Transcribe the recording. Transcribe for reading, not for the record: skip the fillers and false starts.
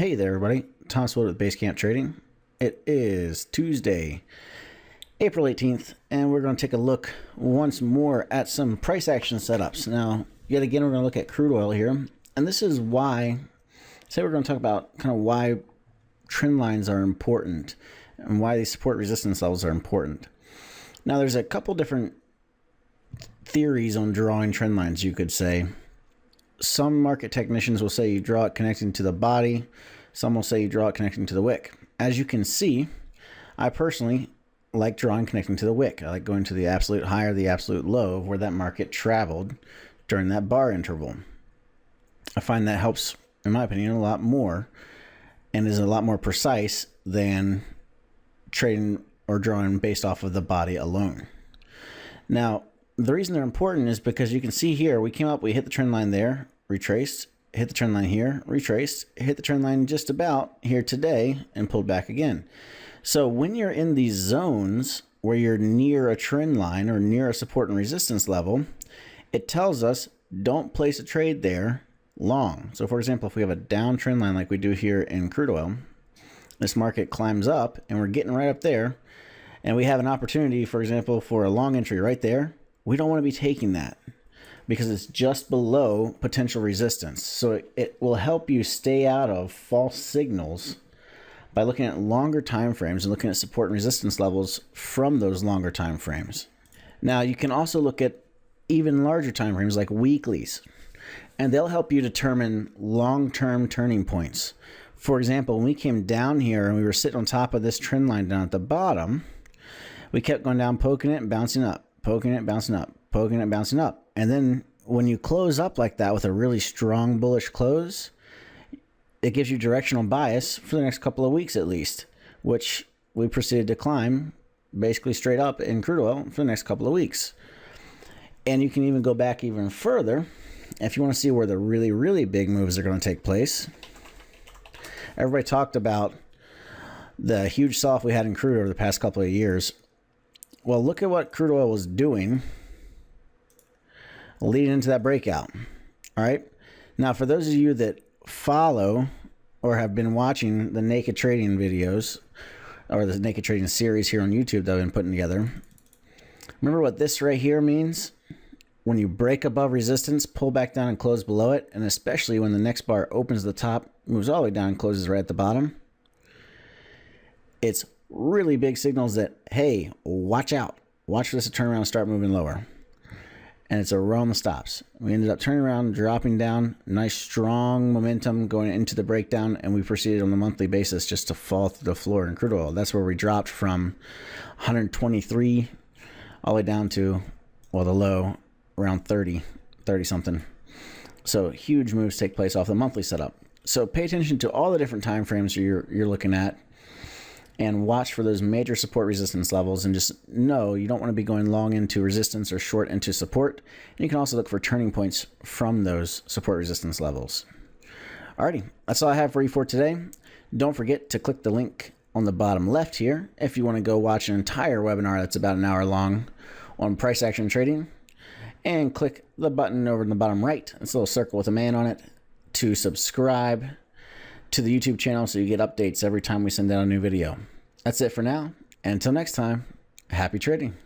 Hey there, everybody. Thomas Wood with Basecamp Trading. It is Tuesday, April 18th, and we're going to take a look once more at some price action setups. Now, yet again, we're going to look at crude oil here, and this is why, we're going to talk about kind of why trend lines are important and why these support resistance levels are important. Now, there's a couple different theories on drawing trend lines, you could say. Some market technicians will say you draw it connecting to the body. Some will say you draw it connecting to the wick. As you can see, I personally like drawing connecting to the wick. I like going to the absolute high or the absolute low of where that market traveled during that bar interval. I find that helps, in my opinion, a lot more and is a lot more precise than trading or drawing based off of the body alone. Now, the reason they're important is because you can see here, we came up, we hit the trend line there, retraced, hit the trend line here, retraced, hit the trend line just about here today, and pulled back again. So when you're in these zones where you're near a trend line or near a support and resistance level, it tells us don't place a trade there long. So for example, if we have a down trend line like we do here in crude oil, this market climbs up and we're getting right up there, and we have an opportunity, for example, for a long entry right there. We don't want to be taking that because it's just below potential resistance. So it will help you stay out of false signals by looking at longer time frames and looking at support and resistance levels from those longer time frames. Now, you can also look at even larger time frames like weeklies, and they'll help you determine long-term turning points. For example, when we came down here and we were sitting on top of this trend line down at the bottom, we kept going down, poking it and bouncing up. Poking it, bouncing up, poking it, bouncing up. And then when you close up like that with a really strong bullish close, it gives you directional bias for the next couple of weeks at least, which we proceeded to climb basically straight up in crude oil for the next couple of weeks. And you can even go back even further if you want to see where the really, really big moves are going to take place. Everybody talked about the huge sell-off we had in crude over the past couple of years. Well, look at what crude oil was doing leading into that breakout. All right. Now, for those of you that follow or have been watching the naked trading videos or the naked trading series here on YouTube that I've been putting together, remember what this right here means? When you break above resistance, pull back down and close below it, and especially when the next bar opens the top, moves all the way down and closes right at the bottom, it's really big signals that, hey, watch out. Watch for this to turn around and start moving lower. And it's a row on the stops. We ended up turning around, dropping down, nice strong momentum going into the breakdown, and we proceeded on a monthly basis just to fall through the floor in crude oil. That's where we dropped from 123 all the way down to, well, the low around 30 something. So huge moves take place off the monthly setup. So pay attention to all the different time frames you're looking at, and watch for those major support resistance levels, and just know you don't want to be going long into resistance or short into support. And you can also look for turning points from those support resistance levels. Alrighty, that's all I have for you for today. Don't forget to click the link on the bottom left here if you want to go watch an entire webinar that's about an hour long on price action trading, and click the button over in the bottom right, it's a little circle with a man on it, to subscribe to the YouTube channel so you get updates every time we send out a new video. That's it for now. And until next time, happy trading.